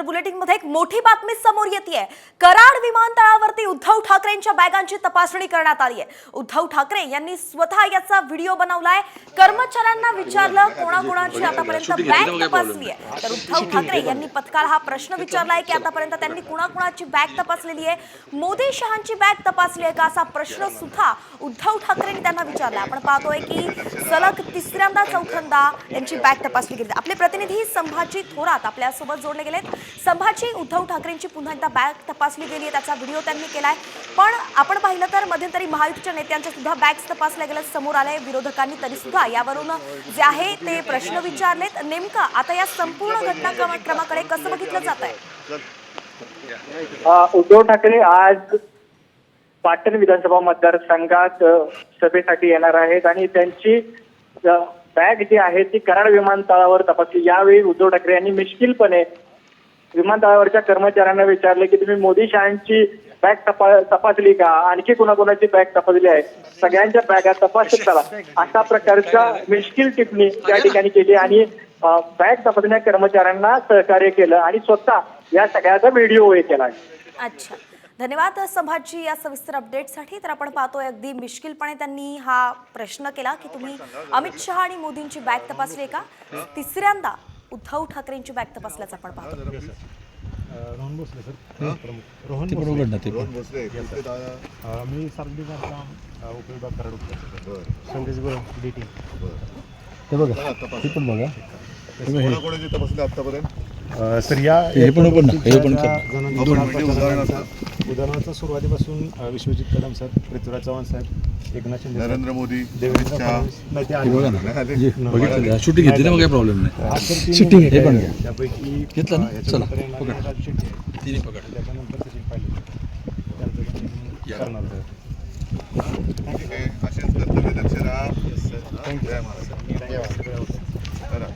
बुलेटिनमध्ये एक मोठी बातमी समोर येतेय। कराड विमानतळावरती उद्धव ठाकरेंच्या बॅगांची तपासणी करण्यात आली आहे। उद्धव ठाकरे यांनी स्वतः याचा व्हिडिओ बनवलाय। कर्मचाऱ्यांना विचारलं कोणाकोणाची आतापर्यंत बॅग तपासली आहे, तर उद्धव ठाकरे यांनी पत्रकार हा प्रश्न विचारलाय की आतापर्यंत त्यांनी कोणाकोणाची बॅग तपासलेली आहे। मोदी शहांची बॅग तपासली आहे का असा प्रश्न सुद्धा उद्धव ठाकरेंनी त्यांना विचारला। आपण पाहतोय की सलग तिसऱ्यांदा चौथ्यांदा यांची बॅग तपासली गेली। आपले प्रतिनिधी संभाजी थोरात आपल्या सोबत जोडले गेलेत। संभाजी, उद्धव ठाकरेंची पुन्हा एकदा बॅग तपासली गेली आहे, त्याचा व्हिडिओ त्यांनी केलाय। पण आपण पाहिलं तर मध्यंतरी महायुतीच्या नेत्यांच्या सुद्धा बॅग्स तपासल्या गेल्या समोर आले। विरोधकांनी तरी सुद्धा यावरून जे आहे ते प्रश्न विचारलेत। नेमका आता या संपूर्ण घटनाक्रमाकडे कसं बघितलं जात आहे? उद्धव ठाकरे आज पाटण विधानसभा मतदारसंघात सभेसाठी येणार आहेत आणि त्यांची बॅग जी आहे ती कराड विमानतळावर तपासली। यावेळी उद्धव ठाकरे यांनी मिश्किलपणे विमानतळावरच्या कर्मचाऱ्यांना विचारले की तुम्ही मोदी शहांची बॅग तपासली का, आणखी कोणाकोणाची बॅग तपासली आहे, सगळ्यांच्या बॅगा तपासत चला, अशा प्रकारचा मिश्किल टिप्पणी त्या ठिकाणी केली आणि बॅग तपासण्या कर्मचाऱ्यांना सहकार्य केलं आणि स्वतः या सगळ्याचा व्हिडिओ केला। अच्छा, धन्यवाद संभाजी या सविस्तर अपडेटसाठी। तर आपण पाहतोय अगदी मिश्किलपणे त्यांनी हा प्रश्न केला की तुम्ही अमित शहा आणि मोदींची बॅग तपासली आहे का। तिसऱ्यांदा उद्धव ठाकरेंची बॅग तपासल्याचं आपण पाहतो। रोहन भोसले सर, रोहन भोसले मी सार्वजनिक बांधकाम उपविभाग कराड उत्तर संदेश DT ते बघा, हे पण बघा कोणाकोणाची तपासणी आतापर्यंत सर। या उदाहरणार्थ सुरुवातीपासून विश्वजित कदम सर, पृथ्वीराज चव्हाण साहेब, एकनाथ शिंदे, नरेंद्र मोदी, देवेंद्र फडणवीस, शूटिंग घेतली ना, मग काही प्रॉब्लेम नाही। शूटिंग हे पण त्यापैकी घेतलं ना, चला त्याच्यानंतर सचिन पायलट त्यांचं करणार सर। असेच कर्तव्य दक्ष राहा। जय महाराष्ट्र।